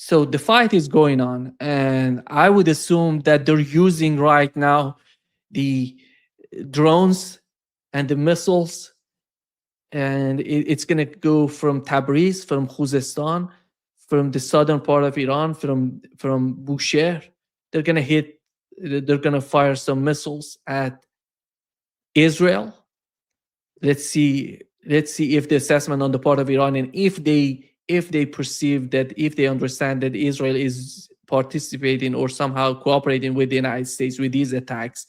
So the fight is going on, and I would assume that they're using right now the drones and the missiles, and it's going to go from Tabriz, from Khuzestan, from the southern part of Iran, from Bushehr. They're going to hit. They're going to fire some missiles at Israel. Let's see if the assessment on the part of Iran, and if they perceive that, if they understand that Israel is participating or somehow cooperating with the United States with these attacks,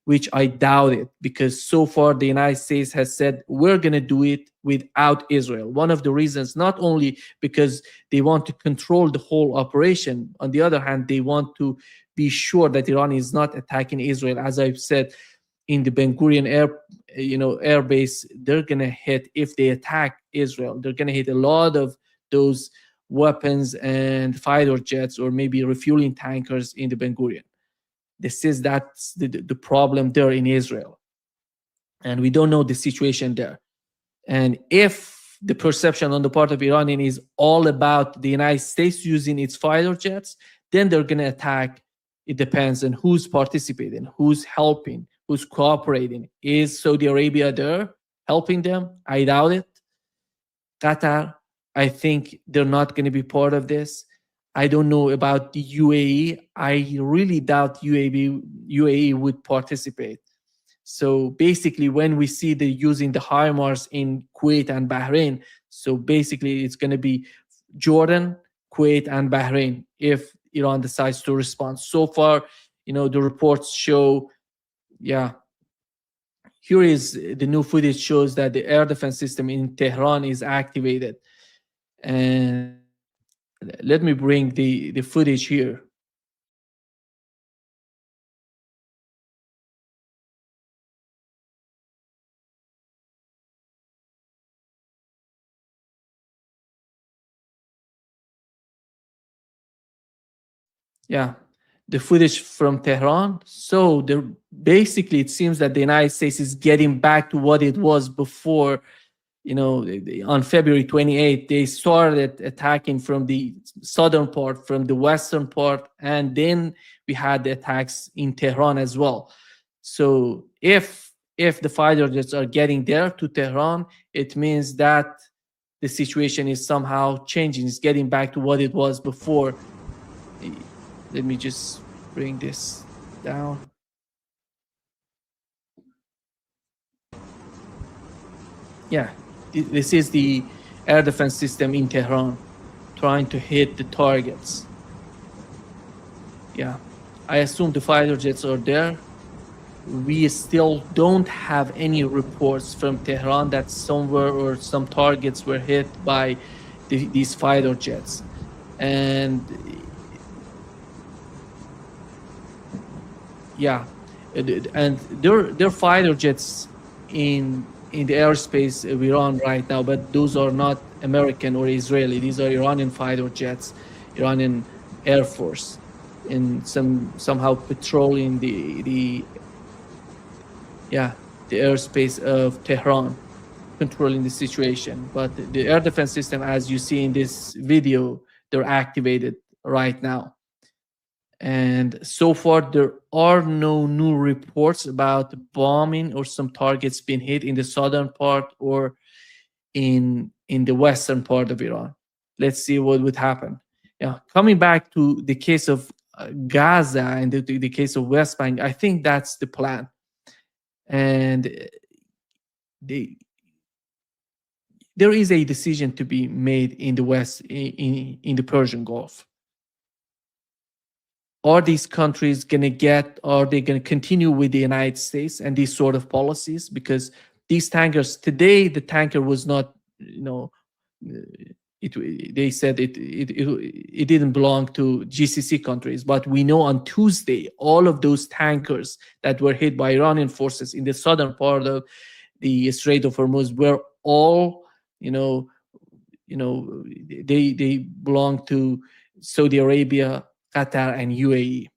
which I doubt it, because so far the United States has said we're going to do it without Israel. One of the reasons, not only because they want to control the whole operation, on the other hand, they want to be sure that Iran is not attacking Israel. As I've said, in the Ben Gurion air base, they're gonna hit, if they attack Israel, they're gonna hit a lot of those weapons and fighter jets or maybe refueling tankers in the Ben Gurion. That's the problem there in Israel, and we don't know the situation there. And if the perception on the part of Iranian is all about the United States using its fighter jets, then they're gonna attack. It depends on who's participating, who's helping, who's cooperating. Is Saudi Arabia there helping them? I doubt it. Qatar, I think they're not going to be part of this. I don't know about the UAE. I really doubt UAE would participate. So basically, when we see the using the HIMARS in Kuwait and Bahrain, so basically it's going to be Jordan, Kuwait, and Bahrain if Iran decides to respond. So far, the reports show, yeah, here is the new footage, shows that the air defense system in Tehran is activated. And let me bring the footage here. Yeah, the footage from Tehran. So basically, it seems that the United States is getting back to what it was before. On February 28th, they started attacking from the southern part, from the western part, and then we had the attacks in Tehran as well. So if the fighter jets are getting there to Tehran, it means that the situation is somehow changing. It's getting back to what it was before. Let me just bring this down. Yeah, this is the air defense system in Tehran trying to hit the targets. Yeah, I assume the fighter jets are there. We still don't have any reports from Tehran that somewhere or some targets were hit by these fighter jets. And yeah, and they're fighter jets in the airspace of Iran right now, but those are not American or Israeli. These are Iranian fighter jets, Iranian Air Force, and somehow patrolling the airspace of Tehran, controlling the situation. But the air defense system, as you see in this video, they're activated right now. And so far, there are no new reports about bombing or some targets being hit in the southern part or in the western part of Iran. Let's see what would happen. Yeah, coming back to the case of Gaza and the case of West Bank, I think that's the plan. And there is a decision to be made in the West, in the Persian Gulf. Are these countries are they going to continue with the United States and these sort of policies? Because these tankers, today, the tanker was not, they said it didn't belong to GCC countries, but we know on Tuesday, all of those tankers that were hit by Iranian forces in the southern part of the Strait of Hormuz were all, they belong to Saudi Arabia, Qatar, and UAE.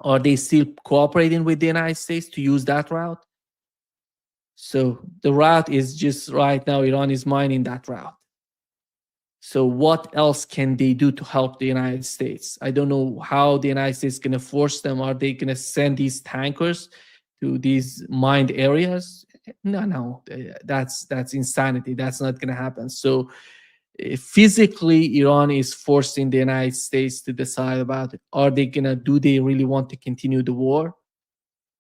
Are they still cooperating with the United States to use that route? So the route is just right now, Iran is mining that route. So what else can they do to help the United States? I don't know how the United States is going to force them. Are they going to send these tankers to these mined areas? No, that's insanity. That's not going to happen. So physically, Iran is forcing the United States to decide about, are they going to, do they really want to continue the war?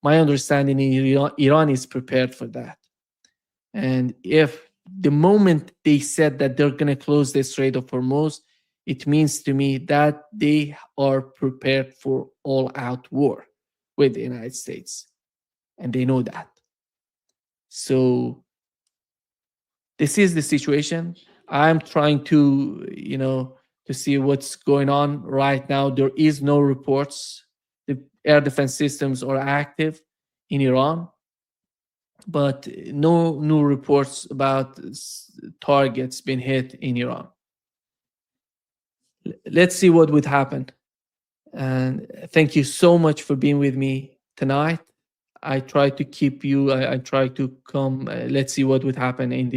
My understanding is Iran is prepared for that. And if the moment they said that they're going to close the Strait of Hormuz, it means to me that they are prepared for all-out war with the United States. And they know that. So this is the situation. I'm trying to, to see what's going on right now. There is no reports. The air defense systems are active in Iran, but no new reports about targets being hit in Iran. Let's see what would happen. And thank you so much for being with me tonight. I try to keep you. I try to come. Let's see what would happen in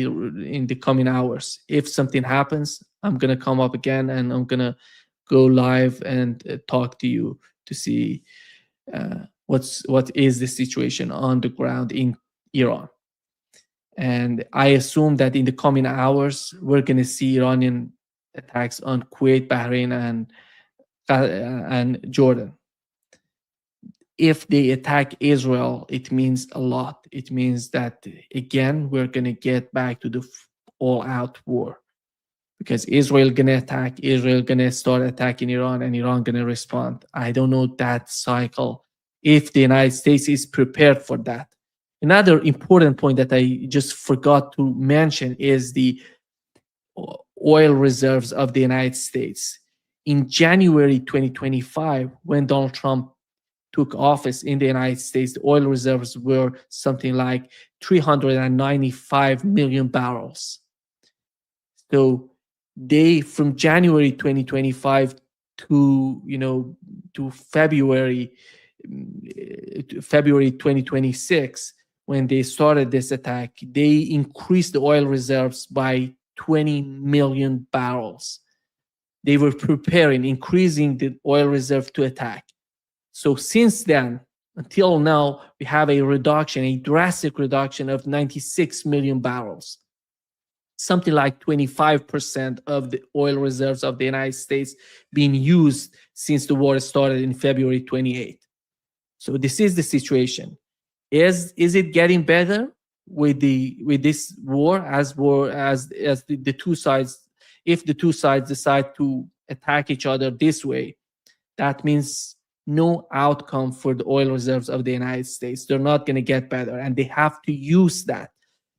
the coming hours. If something happens, I'm gonna come up again and I'm gonna go live and talk to you to see what is the situation on the ground in Iran. And I assume that in the coming hours, we're going to see Iranian attacks on Kuwait, Bahrain, and Jordan. If they attack Israel, it means a lot. It means that, again, we're going to get back to the all-out war. Because Israel going to attack, Israel going to start attacking Iran, and Iran going to respond. I don't know that cycle, if the United States is prepared for that. Another important point that I just forgot to mention is the oil reserves of the United States. In January 2025, when Donald Trump took office in the United States, the oil reserves were something like 395 million barrels. So they, from January 2025 to February 2026, when they started this attack, they increased the oil reserves by 20 million barrels. They were preparing, increasing the oil reserve to attack. So since then, until now, we have a reduction, a drastic reduction of 96 million barrels. Something like 25% of the oil reserves of the United States being used since the war started in February 28th. So this is the situation. Is it getting better with this war as the two sides? If the two sides decide to attack each other this way, that means no outcome for the oil reserves of the United States. They're not going to get better, and they have to use that.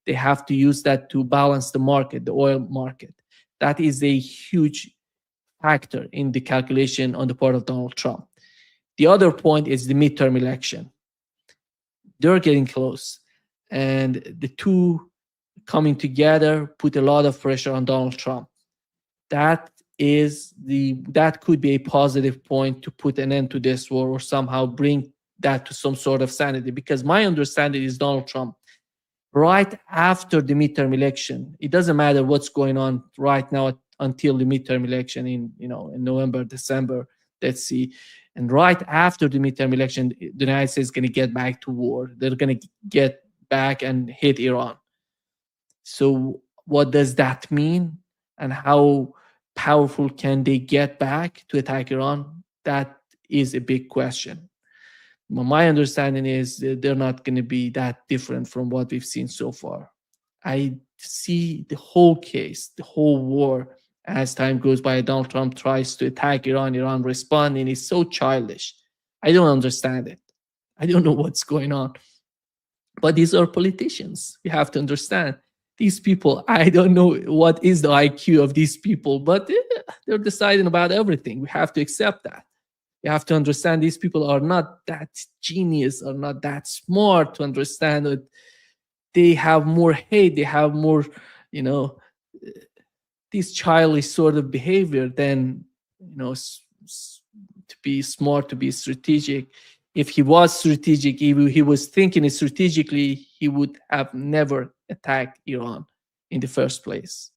They have to use that to balance the market, the oil market. That is a huge factor in the calculation on the part of Donald Trump. The other point is the midterm election. They're getting close, and the two coming together put a lot of pressure on Donald Trump. That could be a positive point to put an end to this war, or somehow bring that to some sort of sanity. Because my understanding is Donald Trump, right after the midterm election, it doesn't matter what's going on right now until the midterm election in November, December, let's see. And right after the midterm election, the United States is going to get back to war. They're going to get back and hit Iran. So what does that mean? And how powerful can they get back to attack Iran? That is a big question. My understanding is that they're not going to be that different from what we've seen so far. I see the whole case, the whole war, as time goes by, Donald Trump tries to attack Iran responding is so childish. I don't understand it. I don't know what's going on. But these are politicians. We have to understand. These people, I don't know what is the IQ of these people, but they're deciding about everything. We have to accept that. You have to understand these people are not that genius, are not that smart to understand that they have more hate, they have more, this childish sort of behavior than, to be smart, to be strategic. If he was strategic, if he was thinking strategically, he would have never attacked Iran in the first place.